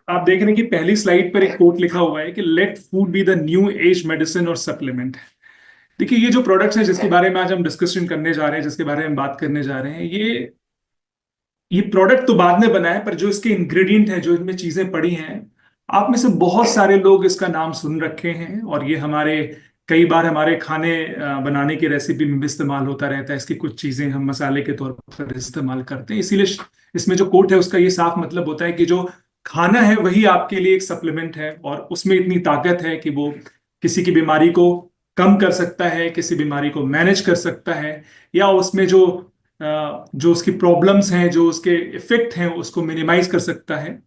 आप देख रहे हैं कि पहली स्लाइड पर एक कोट लिखा हुआ है कि let food be the new age medicine और सप्लीमेंट। देखिए, ये जो प्रोडक्ट्स हैं जिसके बारे में आज हम डिस्कशन करने जा रहे हैं, जिसके बारे में बात करने जा रहे हैं, ये प्रोडक्ट तो बाद में बना है, पर जो इसके इंग्रेडिएंट है, जो इनमें चीजें पड़ी हैं, आप में से बहुत सारे लोग इसका नाम सुन रखे हैं। और ये हमारे कई बार हमारे खाने बनाने की रेसिपी में भी इस्तेमाल होता रहता है। इसकी कुछ चीजें हम मसाले के तौर पर इस्तेमाल करते हैं। इसीलिए इसमें जो कोट है उसका ये साफ मतलब होता है कि जो खाना है वही आपके लिए एक सप्लीमेंट है, और उसमें इतनी ताकत है कि वो किसी की बीमारी को कम कर सकता है, किसी बीमारी को मैनेज कर सकता है, या उसमें जो उसकी प्रॉब्लम्स हैं, जो उसके इफेक्ट हैं, उसको मिनिमाइज कर सकता है।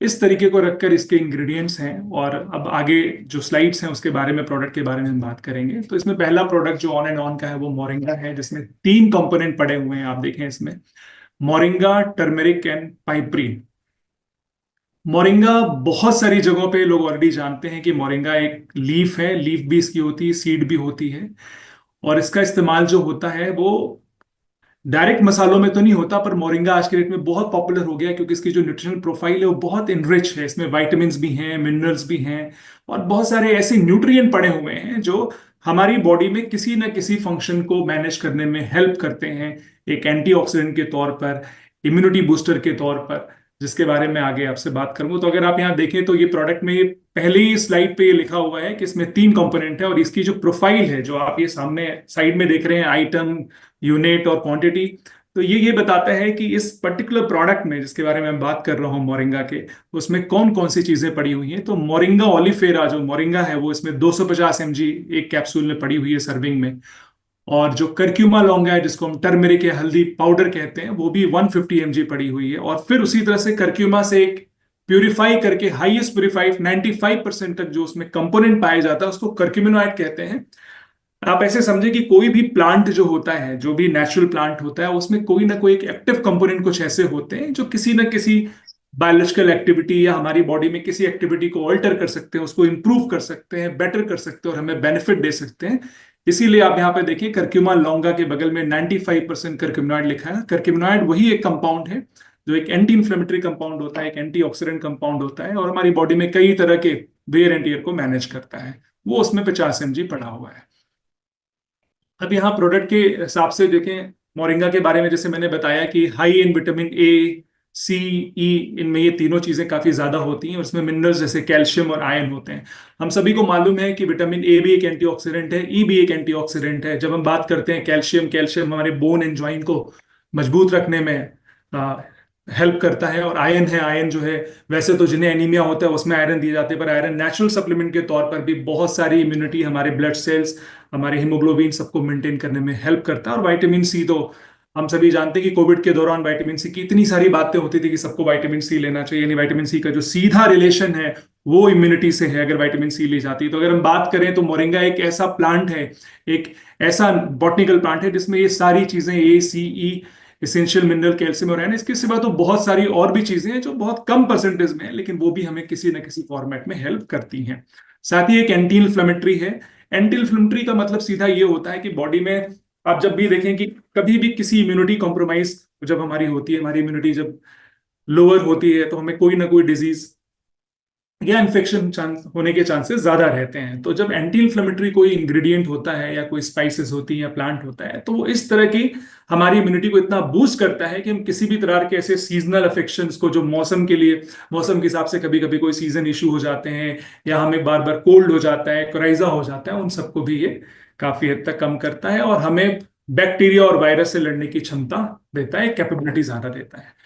इस तरीके को रखकर इसके इंग्रेडिएंट्स हैं। और अब आगे जो स्लाइड्स हैं उसके बारे में, प्रोडक्ट के बारे में हम बात करेंगे। तो इसमें पहला प्रोडक्ट जो ऑन एंड ऑन का है वो मोरिंगा है, जिसमें 3 कंपोनेंट पड़े हुए हैं। आप देखें इसमें मोरिंगा, टर्मेरिक एंड पाइपरीन। मोरिंगा बहुत सारी जगहों पे लोग ऑलरेडी जानते हैं कि मोरिंगा एक लीफ है, लीफ भी इसकी होती है, सीड भी होती है। और इसका इस्तेमाल जो होता है वो डायरेक्ट मसालों में तो नहीं होता, पर मोरिंगा आज के डेट में बहुत पॉपुलर हो गया है क्योंकि इसकी जो न्यूट्रिशनल प्रोफाइल है वो बहुत इनरिच है। इसमें विटामिन्स भी हैं, मिनरल्स भी हैं, और बहुत सारे ऐसे न्यूट्रिएंट पड़े हुए हैं जो हमारी बॉडी में किसी न किसी फंक्शन को मैनेज करने में हेल्प करते हैं, एक एंटीऑक्सीडेंट के तौर पर, इम्यूनिटी बूस्टर के तौर पर, जिसके बारे में आगे आपसे बात करूंगा। तो अगर आप यहाँ देखें तो ये प्रोडक्ट में पहली स्लाइड पे ये लिखा हुआ है कि इसमें 3 कंपोनेंट है, और इसकी जो प्रोफाइल है, जो आप ये सामने साइड में देख रहे हैं, आइटम, यूनिट और क्वांटिटी, तो ये बताता है कि इस पर्टिकुलर प्रोडक्ट में, जिसके बारे में मैं बात कर रहा हूँ मोरिंगा के, उसमें कौन कौन सी चीजें पड़ी हुई हैं। तो मोरिंगा ओलिफेरा जो मोरिंगा है वो इसमें 250 mg एक कैप्सूल में पड़ी हुई है, सर्विंग में। और जो करक्यूमा लौंगा है, जिसको हम टर्मेरिक या हल्दी पाउडर कहते हैं, वो भी 150 mg पड़ी हुई है। और फिर उसी तरह से करक्यूमा से एक प्यूरिफाई करके हाईएस्ट प्यूरिफाइड 95% तक जो उसमें कंपोनेंट पाया जाता है उसको करक्यूमिनोइड कहते हैं। आप ऐसे समझे कि कोई भी प्लांट जो होता है, जो भी नेचुरल प्लांट होता है, उसमें कोई ना कोई एक एक्टिव कंपोनेंट कुछ ऐसे होते हैं जो किसी ना किसी बायोलॉजिकल एक्टिविटी या हमारी बॉडी में किसी एक्टिविटी को ऑल्टर कर सकते हैं, उसको इंप्रूव कर सकते हैं, बेटर कर सकते हैं और हमें बेनिफिट दे सकते हैं। इसीलिए आप यहाँ पे देखिए करक्यूमा लौंगा के बगल में 95% करक्यूमिनॉइड लिखा है। करक्यूमिनॉइड वही एक कंपाउंड है जो एक एंटी इंफ्लेमेटरी कंपाउंड होता है, एक एंटीऑक्सीडेंट कंपाउंड होता है, और हमारी बॉडी में कई तरह के वेयर एंड टियर को मैनेज करता है। वो उसमें 50 mg पड़ा हुआ है। अब यहाँ प्रोडक्ट के हिसाब से देखें, मोरिंगा के बारे में जैसे मैंने बताया कि हाई इन विटामिन ए, सी, ई, इनमें ये तीनों चीजें काफी ज्यादा होती हैं। उसमें मिनरल्स जैसे कैल्शियम और आयरन होते हैं। हम सभी को मालूम है कि विटामिन ए भी एक एंटीऑक्सीडेंट है, ई भी एक एंटीऑक्सीडेंट है। जब हम बात करते हैं कैल्शियम, कैल्शियम हमारे बोन एंड जॉइंट को मजबूत रखने में हेल्प करता है। और आयरन है, आयरन जो है, वैसे तो जिन्हें एनीमिया होता है उसमें आयरन दिए जाते हैं, पर आयरन नेचुरल सप्लीमेंट के तौर पर भी बहुत सारी इम्यूनिटी, हमारे ब्लड सेल्स, हमारे हीमोग्लोबिन, सबको मेंटेन करने में हेल्प करता है। और विटामिन सी तो हम सभी जानते हैं कि कोविड के दौरान विटामिन सी की इतनी सारी बातें होती थी कि सबको विटामिन सी लेना चाहिए, यानी विटामिन सी का जो सीधा रिलेशन है वो इम्यूनिटी से है अगर विटामिन सी ली जाती है। तो अगर हम बात करें तो मोरिंगा एक ऐसा प्लांट है, एक ऐसा बॉटनिकल प्लांट है जिसमें ये सारी चीजें, ए, सी, ई, इसेंशियल मिनरल, कैल्शियम और आयरन, इसके सिवा तो बहुत सारी और भी चीजें हैं जो बहुत कम परसेंटेज में है, लेकिन वो भी हमें किसी न किसी फॉर्मेट में हेल्प करती हैं। साथ ही एक एंटी इन्फ्लेमेटरी है। एंटी इन्फ्लेमेटरी का मतलब सीधा ये होता है कि बॉडी में आप जब भी देखें कि कभी भी किसी इम्यूनिटी कॉम्प्रोमाइज जब हमारी होती है, हमारी इम्यूनिटी जब लोअर होती है, तो हमें कोई ना कोई डिजीज या इन्फेक्शन होने के चांसेस ज्यादा रहते हैं। तो जब एंटी इन्फ्लेमेटरी कोई इंग्रेडिएंट होता है या कोई स्पाइसेस होती है या प्लांट होता है, तो वो इस तरह की हमारी इम्यूनिटी को इतना बूस्ट करता है कि हम किसी भी तरह के ऐसे सीजनल अफेक्शंस को, जो मौसम के लिए, मौसम के हिसाब से कभी कभी कोई सीजन इशू हो जाते हैं या हमें बार बार कोल्ड हो जाता है, कोराइजा हो जाता है, उन सबको भी ये काफी हद तक कम करता है और हमें बैक्टीरिया और वायरस से लड़ने की क्षमता देता है, कैपेबिलिटी ज्यादा देता है।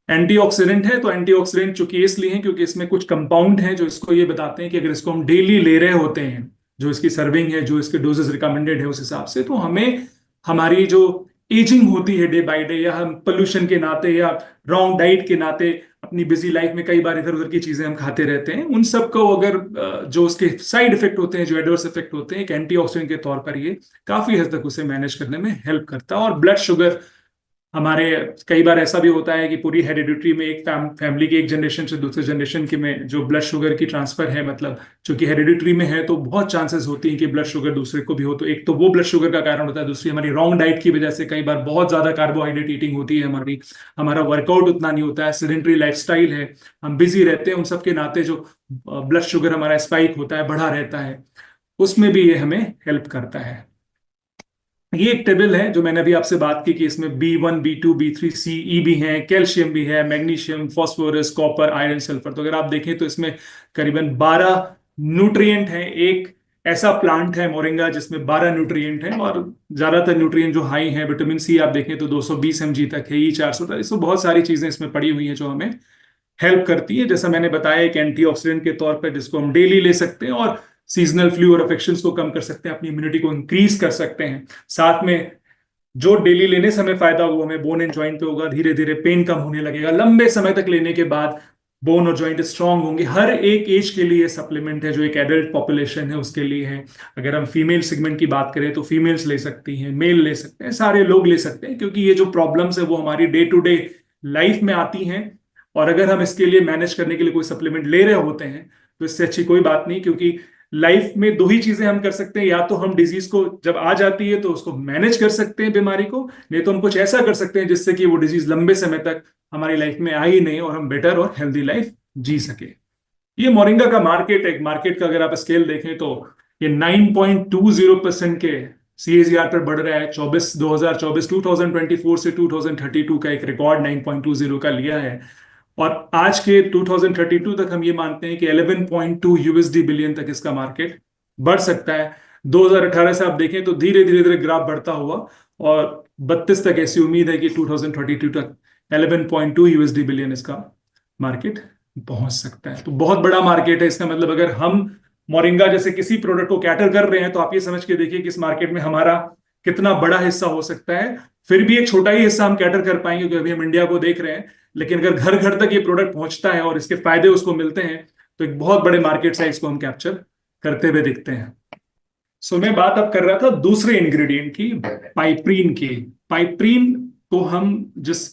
एंटीऑक्सीडेंट है, तो एंटीऑक्सीडेंट चूंकि इसलिए है क्योंकि इसमें कुछ कंपाउंड हैं जो इसको ये बताते हैं कि अगर इसको हम डेली ले रहे होते हैं, जो इसकी सर्विंग है, जो इसके डोजेस रिकमेंडेड है उस हिसाब से, तो हमें हमारी जो एजिंग होती है डे बाय डे, या हम पोल्यूशन के नाते या रॉन्ग डाइट के नाते अपनी बिजी लाइफ में कई बार इधर उधर की चीजें हम खाते रहते हैं, उन सब को अगर जो उसके साइड इफेक्ट होते हैं, जो एडवर्स इफेक्ट होते हैं, एक एंटीऑक्सीडेंट के तौर पर ये काफी हद तक उसे मैनेज करने में हेल्प करता है। और ब्लड शुगर हमारे कई बार ऐसा भी होता है कि पूरी हेरिडिटरी में एक फैमिली की एक जनरेशन से दूसरे जनरेशन के में जो ब्लड शुगर की ट्रांसफर है, मतलब चूंकि हेरिडिटरी में है तो बहुत चांसेस होती हैं कि ब्लड शुगर दूसरे को भी हो। तो एक तो वो ब्लड शुगर का कारण होता है, दूसरी हमारी रॉन्ग डाइट की वजह से कई बार बहुत ज्यादा कार्बोहाइड्रेट ईटिंग होती है हमारी, हमारा वर्कआउट उतना नहीं होता है, सेडेंटरी लाइफस्टाइल है, हम बिजी रहते हैं, उन सब के नाते जो ब्लड शुगर हमारा स्पाइक होता है, बढ़ा रहता है, उसमें भी ये हमें हेल्प करता है। ये एक टेबल है जो मैंने अभी आपसे बात की कि इसमें B1 B2 B3 C E भी है, कैल्शियम भी है, magnesium, phosphorus, copper, iron, sulphur. तो अगर आप देखें तो इसमें करीबन 12 न्यूट्रिएंट है। एक ऐसा प्लांट है मोरिंगा जिसमें 12 न्यूट्रिएंट है, और ज्यादातर न्यूट्रिएंट जो हाई है, विटामिन सी आप देखें तो 220 mg तक है, E400 तक, इसमें बहुत सारी चीजें इसमें पड़ी हुई हैं जो हमें हेल्प करती है। जैसा मैंने बताया, एक एंटीऑक्सीडेंट के तौर पर जिसको हम डेली ले सकते हैं, और सीजनल फ्लू और अफेक्शंस को कम कर सकते हैं, अपनी इम्यूनिटी को इंक्रीज कर सकते हैं। साथ में जो डेली लेने से हमें फायदा वो हमें बोन एंड जॉइंट पे होगा, धीरे धीरे पेन कम होने लगेगा, लंबे समय तक लेने के बाद बोन और जॉइंट स्ट्रांग होंगे। हर एक एज के लिए सप्लीमेंट है, जो एक एडल्ट पॉपुलेशन है उसके लिए है। अगर हम फीमेल सेगमेंट की बात करें तो फीमेल्स ले सकती हैं, मेल ले सकते हैं, सारे लोग ले सकते हैं, क्योंकि ये जो प्रॉब्लम्स है वो हमारी डे टू डे लाइफ में आती हैं। और अगर हम इसके लिए मैनेज करने के लिए कोई सप्लीमेंट ले रहे होते हैं तो इससे अच्छी कोई बात नहीं, क्योंकि लाइफ में दो ही चीजें हम कर सकते हैं, या तो हम डिजीज को जब आ जाती है तो उसको मैनेज कर सकते हैं बीमारी को, नहीं तो हम कुछ ऐसा कर सकते हैं जिससे कि वो डिजीज लंबे समय तक हमारी लाइफ में आई नहीं और हम बेटर और हेल्दी लाइफ जी सके। ये मोरिंगा का मार्केट, एक मार्केट का अगर आप स्केल देखें तो ये 9.20% के CAGR पर बढ़ रहा है। 2024 से 2032 का एक रिकॉर्ड 9.20 का लिया है, और आज के 2032 तक हम ये मानते हैं कि 11.2 USD बिलियन तक इसका मार्केट बढ़ सकता है। 2018 से आप देखें तो धीरे धीरे धीरे ग्राफ बढ़ता हुआ, और 32 तक ऐसी उम्मीद है कि 2032 तक 11.2 USD बिलियन इसका मार्केट पहुंच सकता है। तो बहुत बड़ा मार्केट है। इसका मतलब अगर हम मोरिंगा जैसे किसी प्रोडक्ट को कैटर कर रहे हैं तो आप ये समझ के देखिए कि इस मार्केट में हमारा कितना बड़ा हिस्सा हो सकता है। फिर भी एक छोटा ही हिस्सा हम कैटर कर पाएंगे क्योंकि अभी हम इंडिया को देख रहे हैं, लेकिन अगर घर घर तक ये प्रोडक्ट पहुंचता है और इसके फायदे उसको मिलते हैं तो एक बहुत बड़े मार्केट साइज को हम कैप्चर करते हुए दिखते हैं। सो मैं बात अब कर रहा था दूसरे इंग्रेडिएंट की, पाइप्रीन की। पाइप्रीन को हम जिस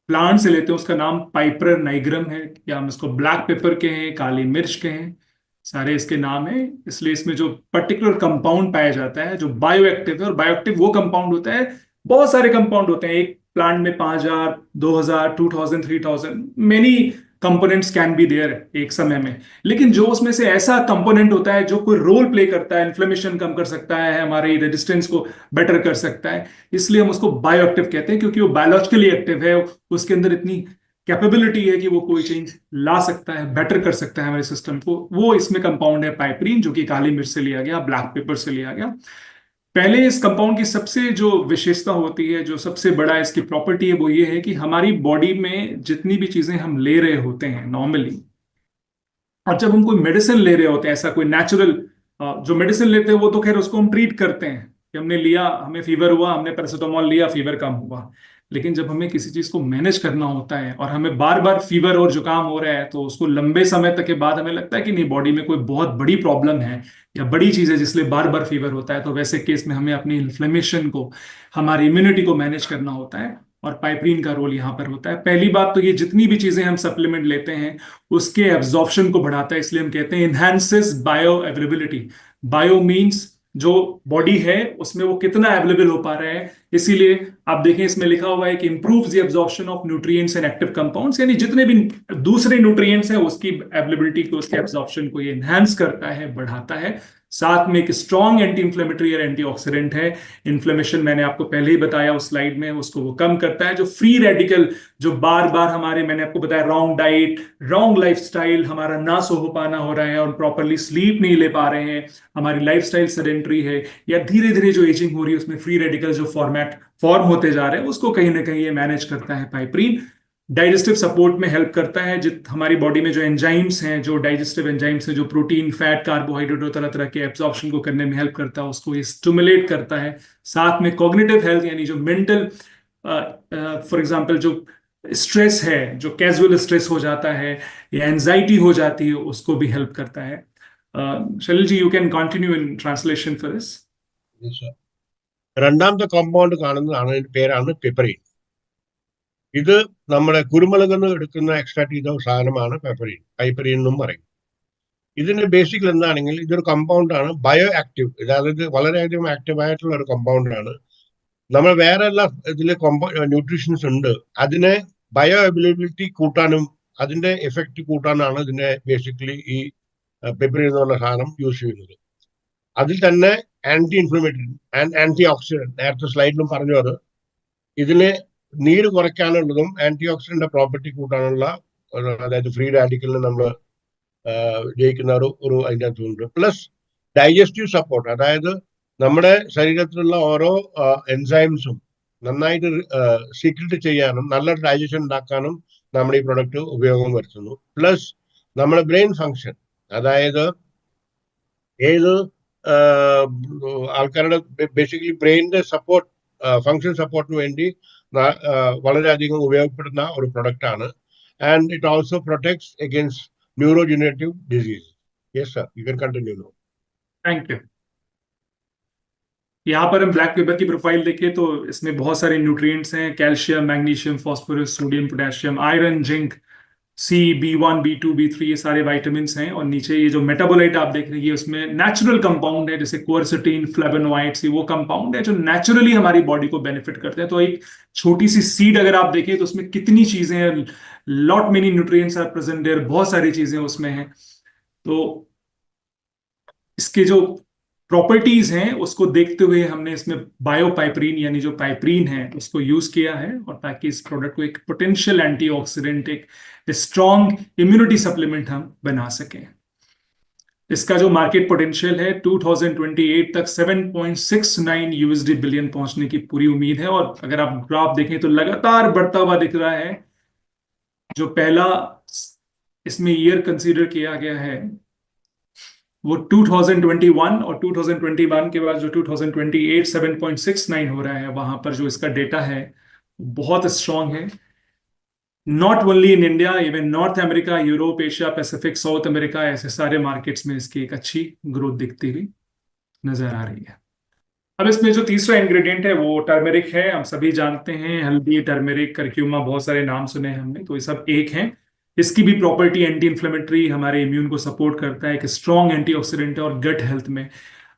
प्लांट से लेते हैं उसका नाम पाइपर नाइग्रम है, या हम इसको ब्लैक पेपर के हैं, काली मिर्च के हैं, सारे इसके नाम है। इसलिए इसमें जो पर्टिकुलर कंपाउंड पाया जाता है जो बायो एक्टिव है, और बायो एक्टिव वो कंपाउंड होता है, बहुत सारे कंपाउंड होते हैं एक प्लांट में, 5,000 2,000 2,000 3,000 many components can be there एक समय में। लेकिन जो उसमें से ऐसा कंपोनेंट होता है जो कोई रोल प्ले करता है, इन्फ्लेमेशन कम कर सकता है, हमारे रेजिस्टेंस को बेटर कर सकता है, इसलिए हम उसको बायो एक्टिव कहते हैं, क्योंकि वो बायोलॉजिकली एक्टिव है, उसके अंदर इतनी कैपेबिलिटी है कि वो कोई चेंज ला सकता है, बेटर कर सकता है हमारे सिस्टम को। वो इसमें कंपाउंड है पाइपरीन, जो कि काली मिर्च से लिया गया, ब्लैक पेपर से लिया गया। पहले इस कंपाउंड की सबसे जो विशेषता होती है, जो सबसे बड़ा इसकी प्रॉपर्टी है, वो ये है कि हमारी बॉडी में जितनी भी चीजें हम ले रहे होते हैं नॉर्मली, और जब हम कोई मेडिसिन ले रहे होते हैं, ऐसा कोई नेचुरल जो मेडिसिन लेते हैं वो तो खैर उसको हम ट्रीट करते हैं कि हमने लिया, हमें फीवर हुआ, हमने पैरासिटामोल लिया, फीवर कम हुआ। लेकिन जब हमें किसी चीज को मैनेज करना होता है और हमें बार बार फीवर और जुकाम हो रहा है, तो उसको लंबे समय तक के बाद हमें लगता है कि नहीं, बॉडी में कोई बहुत बड़ी प्रॉब्लम है या बड़ी चीज है जिसलिए बार बार फीवर होता है। तो वैसे केस में हमें अपनी इन्फ्लेमेशन को, हमारी इम्यूनिटी को मैनेज करना होता है, और पाइपरीन का रोल यहाँ पर होता है। पहली बात तो ये जितनी भी चीजें हम सप्लीमेंट लेते हैं उसके एब्जॉर्प्शन को बढ़ाता है, इसलिए हम कहते हैं इनहैंसेस बायो अवेलेबिलिटी। बायो मीन्स जो बॉडी है उसमें वो कितना अवेलेबल हो पा रहा है, इसीलिए आप देखें इसमें लिखा हुआ है कि improves the absorption of nutrients and active compounds, यानी जितने भी दूसरे न्यूट्रिएंट्स हैं उसकी अवेलेबिलिटी को, उसके एब्जॉर्प्शन को ये एनहांस करता है, बढ़ाता है। साथ में एक स्ट्रॉन्ग एंटी इंफ्लेमेटरी और एंटीऑक्सीडेंट है। इन्फ्लेमेशन मैंने आपको पहले ही बताया उस स्लाइड में, उसको वो कम करता है। जो फ्री रेडिकल, जो बार बार हमारे, मैंने आपको बताया, रॉन्ग डाइट, रॉन्ग लाइफस्टाइल, हमारा ना सो हो पाना हो रहा है और प्रॉपरली स्लीप नहीं ले पा रहे हैं, हमारी लाइफस्टाइल सेडेंटरी है, या धीरे धीरे जो एजिंग हो रही है उसमें फ्री रेडिकल जो फॉर्म होते जा रहे हैं, उसको कहीं ना कहीं ये मैनेज करता है पाइपरीन। डाइजेस्टिव सपोर्ट में हेल्प करता है, जित हमारी बॉडी में जो एंजाइम्स हैं, जो डाइजेस्टिव एंजाइम्स हैं, जो प्रोटीन, फैट, कार्बोहाइड्रेट और तरह तरह के एब्जॉर्प्शन को करने में हेल्प करता है, उसको ये स्टिमुलेट करता है। साथ में कॉग्निटिव हेल्थ, यानी जो मेंटल, फॉर एग्जांपल जो स्ट्रेस है, जो कैजुअल स्ट्रेस हो जाता है या एंजाइटी हो जाती है, उसको भी हेल्प करता है। Shailesh ji, you can continue in translation for this. രണ്ടാമത്തെ കോമ്പൗണ്ട് കാണുന്നതാണ്, അതിന്റെ പേരാണ് പിപ്പറിൻ. ഇത് നമ്മുടെ കുരുമുളകിൽ നിന്ന് എടുക്കുന്ന എക്സ്ട്രാക്ട് ചെയ്ത സാധനമാണ് പെപ്പറിൻ. പൈപ്പറിൻ എന്നും പറയും. ഇതിന്റെ ബേസിക്കൽ എന്താണെങ്കിൽ ഇതൊരു കമ്പൗണ്ടാണ്, ബയോ ആക്റ്റീവ്. അതായത് വളരെയധികം ആക്റ്റീവ് ആയിട്ടുള്ള ഒരു കമ്പൗണ്ടാണ്. നമ്മൾ വേറെ എല്ലാ ഇതിലെ ന്യൂട്രീഷൻസ് ഉണ്ട്. അതിനെ ബയോ അവൈലബിലിറ്റി കൂട്ടാനും അതിന്റെ എഫക്റ്റ് കൂട്ടാനാണ് ഇതിനെ ബേസിക്കലി ഈ പെപ്പറിൻ എന്നുള്ള സാധനം യൂസ് ചെയ്യുന്നത്. അതിൽ തന്നെ anti inflammatory and antioxidant, നേരത്തെ സ്ലൈഡിലും പറഞ്ഞു, അത് ഇതിന് നീര് കുറയ്ക്കാനുള്ളതും ആന്റി ഓക്സിഡന്റ് പ്രോപ്പർട്ടി കൂട്ടാനുള്ള അതായത് ഫ്രീ റാഡിക്കലിന് നമ്മൾ ജയിക്കുന്ന ഒരു അതിൻ്റെ അകത്തുണ്ട്. പ്ലസ് ഡൈജസ്റ്റീവ് സപ്പോർട്ട്, അതായത് നമ്മുടെ ശരീരത്തിലുള്ള ഓരോ എൻസൈംസും നന്നായിട്ട് സീക്രട്ട് ചെയ്യാനും നല്ല ഡൈജഷൻ ഉണ്ടാക്കാനും നമ്മുടെ ഈ പ്രൊഡക്റ്റ് ഉപയോഗം വരുത്തുന്നു. പ്ലസ് നമ്മുടെ ബ്രെയിൻ ഫങ്ഷൻ, അതായത് ഏത് ആൾക്കാരുടെ ബേസിക്കലി ബ്രെയിനിന്റെ സപ്പോർട്ട് ഫങ്ഷൻ സപ്പോർട്ടിന് വേണ്ടി വളരെയധികം ഉപയോഗപ്പെടുന്ന ഒരു പ്രൊഡക്റ്റ് ആണ്. And it also protects against neurodegenerative disease. Yes sir, you can continue no. Thank you. यहाँ पर हम ब्लैक पेपर की प्रोफाइल देखें तो इसमें बहुत सारे न्यूट्रिएंट्स हैं, calcium, magnesium, phosphorus, sodium, potassium, iron, zinc, C, B1, B2, B3, ये सारे वाइटामिन्स हैं। और नीचे ये जो मेटाबोलाइट आप देख रहे हैं उसमें नेचुरल कंपाउंड है, जैसे क्वरसेटीन, फ्लेवोनॉइड्स, ये वो कंपाउंड है जो नेचुरली हमारी बॉडी को बेनिफिट करते हैं। तो एक छोटी सी सीड अगर आप देखें तो उसमें कितनी चीजें हैं, lot many nutrients are present there, बहुत सारी चीजें उसमें हैं। तो इसके जो प्रॉपर्टीज हैं उसको देखते हुए हमने इसमें बायोपाइपरीन यानी जो पाइपरीन है उसको यूज किया है, और ताकि इस प्रोडक्ट को एक पोटेंशियल एंटीऑक्सीडेंट, एक स्ट्रॉन्ग इम्यूनिटी सप्लीमेंट हम बना सकें। इसका जो मार्केट पोटेंशियल है 2028 तक 7.69 यूएसडी बिलियन पहुंचने की पूरी उम्मीद है। और अगर आप ग्राफ देखें तो लगातार बढ़ता हुआ दिख रहा है। जो पहला इसमें ईयर कंसीडर किया गया है वो 2021, और 2021 के बाद जो 2028 7.69 हो रहा है, वहां पर जो इसका डेटा है बहुत स्ट्रांग है। Not only in India, even north America, Europe, Asia Pacific, south America, ऐसे सारे मार्केट्स में इसकी एक अच्छी ग्रोथ दिखती हुई नजर आ रही है। अब इसमें जो तीसरा इंग्रेडिएंट है वो टर्मेरिक है। हम सभी जानते हैं हल्दी, टर्मेरिक, करक्यूमा, बहुत सारे नाम सुने हैं हमने, तो ये सब एक हैं। इसकी भी प्रॉपर्टी एंटी इन्फ्लेमेटरी, हमारे इम्यून को सपोर्ट करता है, एक स्ट्रॉन्ग एंटीऑक्सीडेंट है। और गट हेल्थ में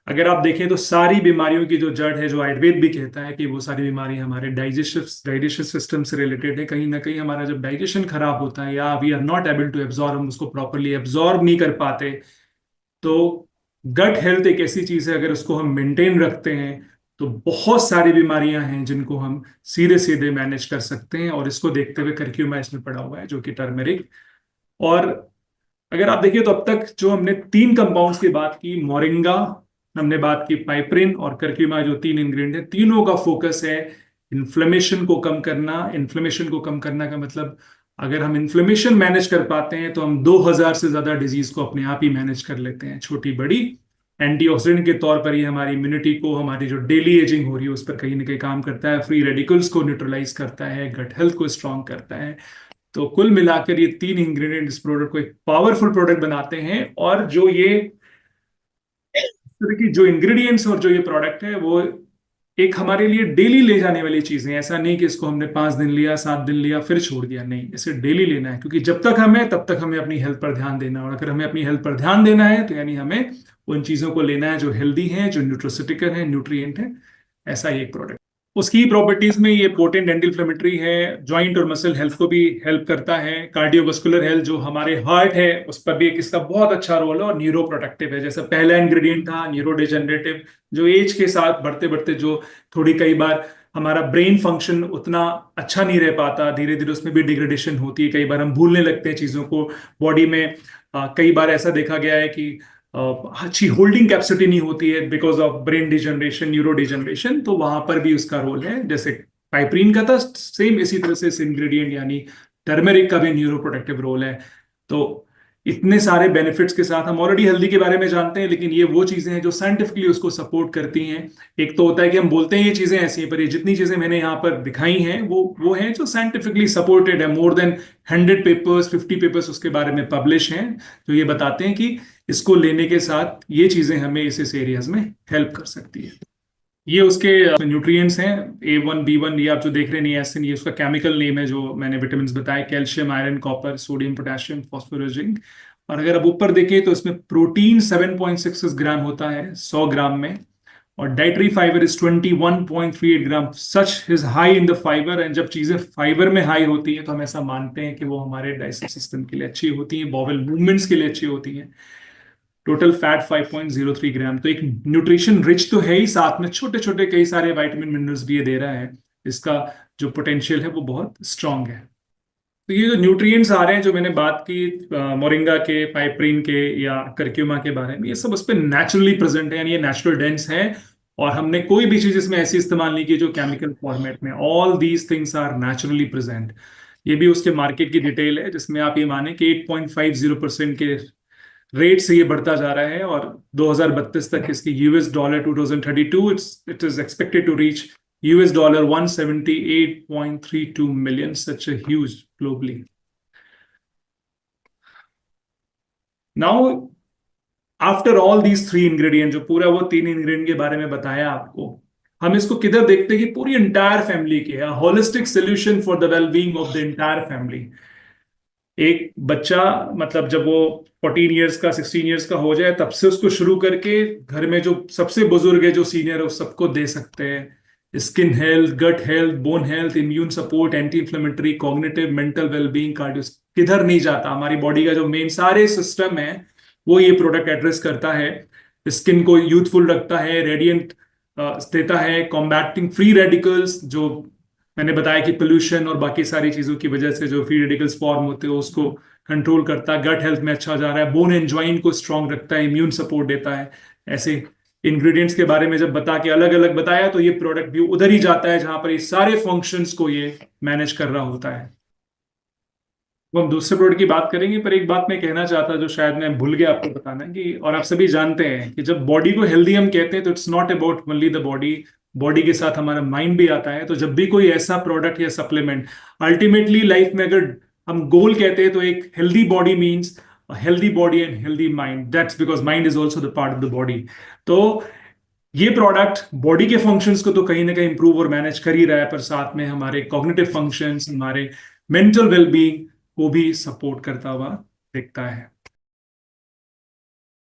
अगर आप देखें तो सारी बीमारियों की जो जड़ है, जो आयुर्वेद भी कहता है कि वो सारी बीमारी हमारे डाइजेशन सिस्टम से रिलेटेड है। कहीं ना कहीं हमारा जब डाइजेशन खराब होता है या we are not able to absorb, हम उसको प्रॉपरली एब्जॉर्ब नहीं कर पाते, तो गट हेल्थ एक ऐसी चीज है, अगर उसको हम मेंटेन रखते हैं तो बहुत सारी बीमारियां हैं जिनको हम सीधे सीधे मैनेज कर सकते हैं। और इसको देखते हुए करक्यूमा इसमें पड़ा हुआ है, जो कि टर्मेरिक। और अगर आप देखिए तो अब तक जो हमने 3 कंपाउंड्स की बात की, मोरिंगा, हमने बात की पाइपरिन और करक्यूमा, जो 3 इंग्रेडिएंट है, तीनों का फोकस है इन्फ्लेमेशन को कम करना। इन्फ्लेमेशन को कम करना का मतलब अगर हम इन्फ्लेमेशन मैनेज कर पाते हैं तो हम 2000 से ज्यादा डिजीज को अपने आप ही मैनेज कर लेते हैं, छोटी बड़ी। एंटीऑक्सीडेंट के तौर पर ये हमारी इम्यूनिटी को, हमारी जो डेली एजिंग हो रही है उस पर कहीं ना कहीं काम करता है, फ्री रेडिकल्स को न्यूट्रलाइज करता है, गट हेल्थ को स्ट्रांग करता है। तो कुल मिलाकर ये 3 इंग्रेडिएंट इस प्रोडक्ट को एक पावरफुल प्रोडक्ट बनाते हैं। और जो ये तरह की जो इंग्रेडिएंट्स और जो ये प्रोडक्ट है वो एक हमारे लिए डेली ले जाने वाली चीजें। ऐसा नहीं कि इसको हमने 5 दिन लिया, 7 दिन लिया, फिर छोड़ दिया, नहीं, इसे डेली लेना है। क्योंकि जब तक हमें, तब तक हमें अपनी हेल्थ पर ध्यान देना है। और अगर हमें अपनी हेल्थ पर ध्यान देना है तो यानी हमें उन चीजों को लेना है जो हेल्दी है, जो न्यूट्रोसिटिकल है, न्यूट्रिएंट है। ऐसा ही एक प्रोडक्ट। उसकी प्रॉपर्टीज में ये पोटेंट एंटी इन्फ्लेमेटरी है, जॉइंट और मसल हेल्थ को भी हेल्प करता है, कार्डियोवास्कुलर हेल्थ, जो हमारे हार्ट है उस पर भी एक इसका बहुत अच्छा रोल है, और न्यूरो प्रोटेक्टिव है। जैसा पहला इंग्रेडिएंट था न्यूरो डिजेनरेटिव, जो एज के साथ बढ़ते बढ़ते जो थोड़ी कई बार हमारा ब्रेन फंक्शन उतना अच्छा नहीं रह पाता, धीरे धीरे उसमें भी डिग्रेडेशन होती है, कई बार हम भूलने लगते हैं चीजों को बॉडी में। कई बार ऐसा देखा गया है कि अच्छी होल्डिंग कैपेसिटी नहीं होती है because of brain degeneration, neuro degeneration. तो वहां पर भी उसका रोल है। जैसे पाइपरीन का था सेम इसी तरह से इस इंग्रेडिएंट यानी टर्मेरिक का भी न्यूरो प्रोटेक्टिव रोल है। तो इतने सारे बेनिफिट्स के साथ हम ऑलरेडी हल्दी के बारे में जानते हैं, लेकिन ये वो चीजें हैं जो साइंटिफिकली उसको सपोर्ट करती हैं। एक तो होता है कि हम बोलते हैं ये चीजें ऐसी हैं, पर ये जितनी चीजें मैंने यहाँ पर दिखाई हैं वो हैं जो साइंटिफिकली सपोर्टेड है। मोर देन 100 पेपर्स, 50 पेपर्स उसके बारे में पब्लिश हैं, जो ये बताते हैं कि इसको लेने के साथ ये चीजें हमें इस एरियाज में हेल्प कर सकती है। ये उसके न्यूट्रिएंट्स हैं। A1 B1, ये आप जो देख रहे हैं नियासिन, ये उसका केमिकल नेम है जो मैंने विटामिन बताए, calcium, iron, copper, sodium, potassium, phosphorus, zinc. और अगर आप ऊपर देखें तो इसमें प्रोटीन 7.66 ग्राम होता है 100 ग्राम में, और dietary fibre is 21.38 gram. Such is high in the fibre, and जब चीजें फाइबर में हाई होती हैं तो हम ऐसा मानते हैं कि वो हमारे डाइजेस्टिव सिस्टम के लिए अच्छी होती हैं, बॉवल मूवमेंट्स के लिए अच्छी होती हैं। टोटल फैट 5.03 ग्राम। तो एक न्यूट्रिशन रिच तो है ही, साथ में छोटे छोटे कई सारे विटामिन मिनरल्स भी ये दे रहा है। इसका जो पोटेंशियल है वो बहुत स्ट्रांग है। तो ये जो न्यूट्रिएंट्स आ रहे हैं जो मैंने बात की मोरिंगा के, पाइपरीन के या करक्यूमा के बारे में, ये सब उस पर नेचुरली प्रेजेंट है, यानी ये नेचुरल डेंस है। और हमने कोई भी चीज इसमें ऐसी इस्तेमाल नहीं की जो केमिकल फॉर्मेट में। All these things are naturally present. ये भी उसके मार्केट की डिटेल है, जिसमें आप ये माने कि 8.50% के रेट से ये बढ़ता जा रहा है, और 2032 तक इसकी $, 2032 it is expected to reach $, 178.32 million, such a huge globally. Now, after all these three ingredient, जो पूरा वो तीन इंग्रेडिएंट के बारे में बताया आपको, हम इसको किधर देखते हैं कि पूरी इंटायर फैमिली के, holistic solution for the well being of the entire family. एक बच्चा, मतलब जब वो 14 ईयर्स का, 16 ईयर्स का हो जाए, तब से उसको शुरू करके घर में जो सबसे बुजुर्ग है, जो सीनियर है, उस सबको दे सकते हैं। Skin health, gut health, bone health, immune support, anti inflammatory, cognitive, mental wellbeing, cardio, किधर नहीं जाता। हमारी बॉडी का जो मेन सारे सिस्टम है वो ये प्रोडक्ट एड्रेस करता है। स्किन को यूथफुल रखता है, रेडियंट देता है, कॉम्बैटिंग फ्री रेडिकल्स, जो मैंने बताया कि पोल्यूशन और बाकी सारी चीजों की वजह से जो फ्री रेडिकल्स फॉर्म होते हैं उसको कंट्रोल करता है। गट हेल्थ में अच्छा जा रहा है, बोन एंड जॉइंट को स्ट्रांग रखता है, इम्यून सपोर्ट देता है। ऐसे इंग्रेडिएंट्स के बारे में जब बता के अलग अलग बताया, तो ये प्रोडक्ट भी उधर ही जाता है जहां पर ये सारे फंक्शंस को ये मैनेज कर रहा होता है। वो हम दूसरे प्रोडक्ट की बात करेंगे, पर एक बात मैं कहना चाहता जो शायद मैं भूल गया आपको बताना, कि और आप सभी जानते हैं कि जब बॉडी को हेल्दी हम कहते हैं तो it's not about only the body, body के साथ हमारा माइंड भी आता है। तो जब भी कोई ऐसा प्रोडक्ट या सप्लीमेंट, अल्टीमेटली लाइफ में अगर हम गोल कहते हैं, तो एक healthy body means healthy body and healthy mind, that's because mind is also the part of the body. तो ये प्रोडक्ट बॉडी के फंक्शंस को तो कहीं ना कहीं इंप्रूव और मैनेज कर ही रहा है, पर साथ में हमारे कॉग्निटिव फंक्शंस, हमारे मेंटल वेलबींग को भी सपोर्ट करता हुआ दिखता है।